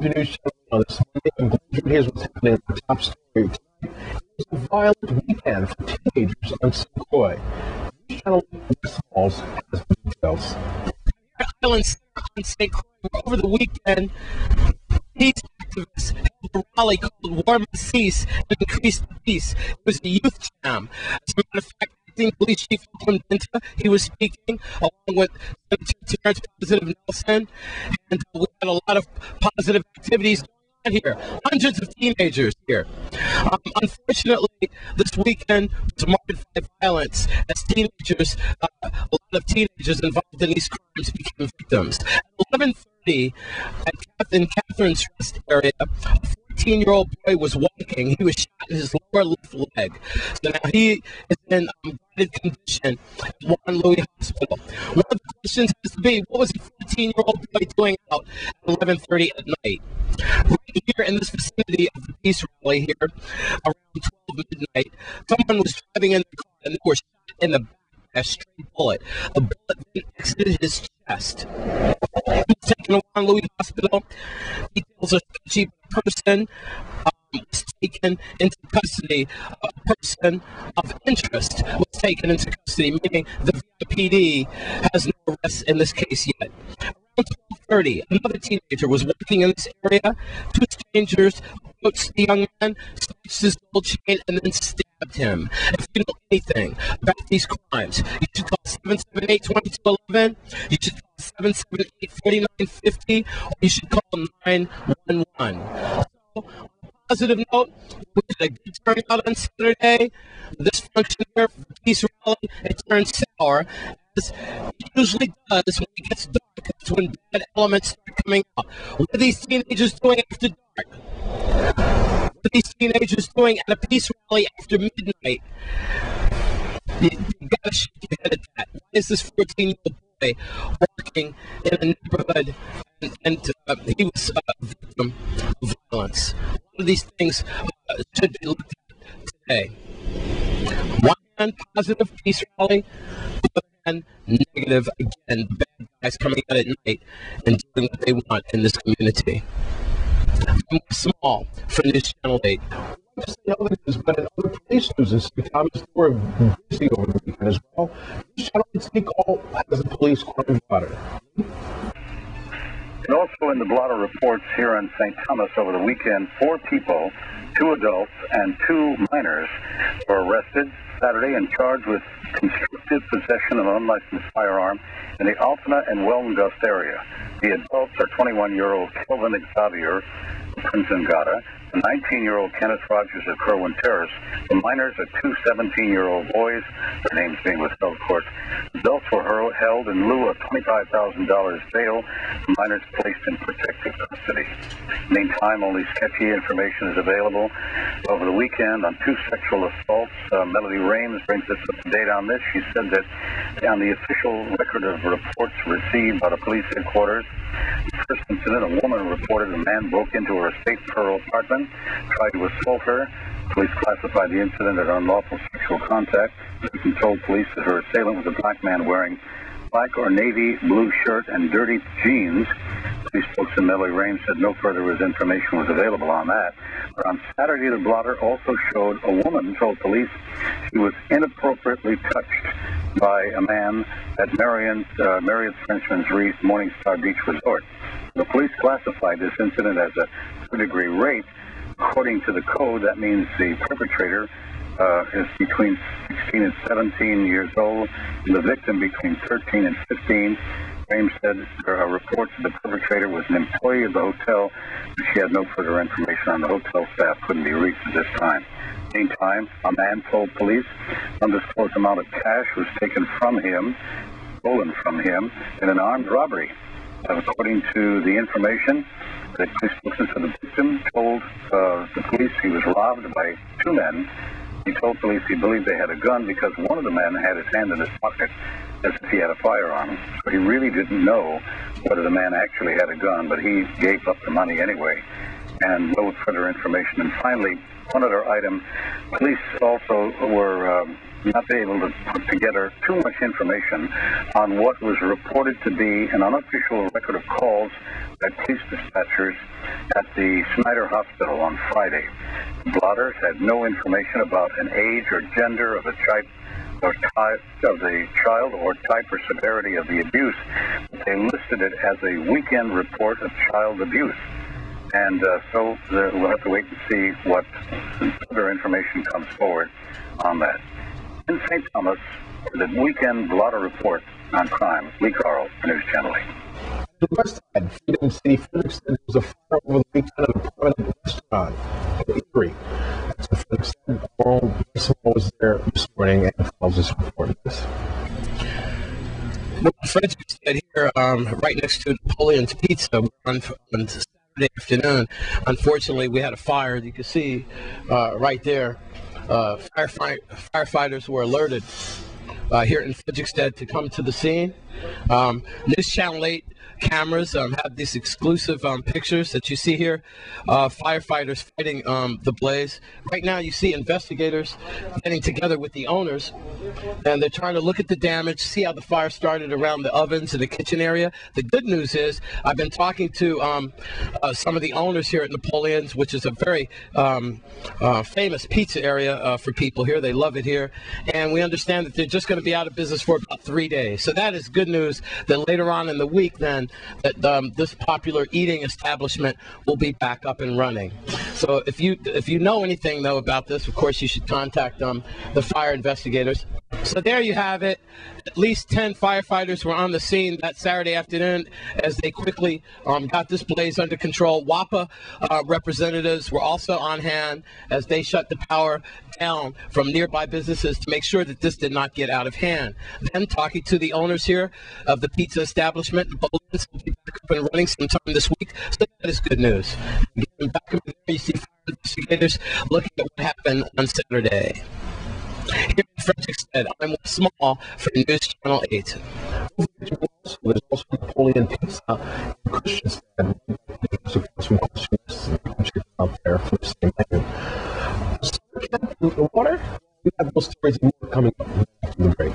to News Channel this Monday. I'm glad here's what's happening in the top story. It's a violent weekend for teenagers on St. Croix. News Channel West Falls has the details. Violence on St. Croix over the weekend. Peace activists held a rally called War Must Cease and Increase the Peace. It was a youth jam. As a matter of fact, Acting Police Chief Tom Dinta, he was speaking along with Terrence Representative Nelson, and we had a lot of positive activities going on here. Hundreds of teenagers here. Unfortunately, this weekend was marked by violence as teenagers, a lot of teenagers involved in these crimes became victims. At 11:30 in Catherine's Rest area, a 14-year-old boy was walking. He was shot in his lower left leg. So now he is in guided condition at Juan Louis Hospital. One of the questions has to be, what was a 14-year-old boy doing out at 11:30 at night? Right here in this vicinity of the peace rally here, around 12 midnight, someone was driving in the car and they were shot in the back by a stray bullet. The bullet then exited his chest. He was taken to Juan Louis Hospital. Details are sketchy. Person was taken into custody. A person of interest was taken into custody, meaning the PD has no arrests in this case yet. Around 12:30, another teenager was walking in this area. Two strangers approached the young man, snatched his gold chain, and then stabbed him. If you know anything about these crimes, you should call 778-2211. You should call 778-4950, or you should call 911. So, on a positive note, we had a good turnout on Saturday. This function here for the peace rally, it turned sour, as it usually does when it gets dark. It's when bad elements start coming out. What are these teenagers doing after dark? What are these teenagers doing at a peace rally after midnight? You gotta shake your head at that. Why is this 14-year-old boy working in a neighborhood and he was a victim of violence? One of these things should be looked at today. One hand, positive peace rally, the other hand, negative, again, bad guys coming out at night and doing what they want in this community. I'm Small for News Channel 8. Just in other news, but in other police news, in St. Thomas, we're busy over the weekend as well. News Channel 8 St. Paul has a police crime blotter. And also in the blotter reports here in St. Thomas over the weekend, 4 people, 2 adults and 2 minors were arrested Saturday and charged with constructive possession of an unlicensed firearm in the Altona and Welmgust area. The adults are 21-year-old Kelvin Xavier of Prince Ngata, the 19-year-old Kenneth Rogers of Kerwin Terrace. The minors are 2 17-year-old boys, their names being withheld, of course. Adults were held in lieu of $25,000 bail. The minors placed in protective custody. Meantime, only sketchy information is available. Over the weekend, on 2 sexual assaults, Melody Rames brings us up to date on this. She said that on the official record of reports received by the police headquarters, the first incident, a woman reported a man broke into her estate for her apartment, tried to assault her. Police classified the incident as unlawful sexual contact. She told police that her assailant was a black man wearing black or navy blue shirt and dirty jeans. Police spokesman Melody Rames said no further information was available on that. But on Saturday, the blotter also showed a woman who told police she was inappropriately touched by a man at Marriott's Frenchman's Reef Morningstar Beach Resort. The police classified this incident as a third-degree rape. According to the code, that means the perpetrator is between 16 and 17 years old, and the victim between 13 and 15. Rames said reports that the perpetrator was an employee of the hotel, but she had no further information on the hotel staff, couldn't be reached at this time. Meantime, a man told police an undisclosed amount of cash was taken from him, stolen from him, in an armed robbery. According to the information, the police spokesman for the victim told the police he was robbed by 2 men. He told police he believed they had a gun because one of the men had his hand in his pocket as if he had a firearm. So he really didn't know whether the man actually had a gun, but he gave up the money anyway. And no further information. And finally, one other item, police also were not be able to put together too much information on what was reported to be an unofficial record of calls by police dispatchers at the Snyder Hospital on Friday. Blotters had no information about an age or gender of the child or type or severity of the abuse, but they listed it as a weekend report of child abuse. And so we'll have to wait and see what other information comes forward on that. In St. Thomas, the weekend blotter report on crime. Lee Carl, News Channel 8. The west side, Freedom City, Frederickson, was a fire over the weekend at a prominent restaurant in Erie. So Frederickson, Oral was there this morning and follows this report. Well, Frederickson here, right next to Napoleon's Pizza on Saturday afternoon. Unfortunately, we had a fire. You can see right there. Firefighters were alerted here in Frederickson to come to the scene. News Channel 8 cameras have these exclusive pictures that you see here. Firefighters fighting the blaze. Right now you see investigators getting together with the owners, and they're trying to look at the damage, see how the fire started around the ovens and the kitchen area. The good news is I've been talking to some of the owners here at Napoleon's, which is a very famous pizza area for people here. They love it here. And we understand that they're just going to be out of business for about 3 days. So that is good news that later on in the week then that this popular eating establishment will be back up and running. So if you know anything though about this, of course you should contact the fire investigators. So there you have it. At least 10 firefighters were on the scene that Saturday afternoon as they quickly got this blaze under control. WAPA representatives were also on hand as they shut the power down from nearby businesses to make sure that this did not get out of hand. Then talking to the owners here of the pizza establishment, Bolin's will be back up and running sometime this week. So that is good news. Getting back over there, you see fire investigators looking at what happened on Saturday. Here in Frederickson, I'm Small for News Channel 8. There's also Napoleon Pizza in Christiansted. So some questions out there for the same menu. So, the water, we have those stories more coming up after the break.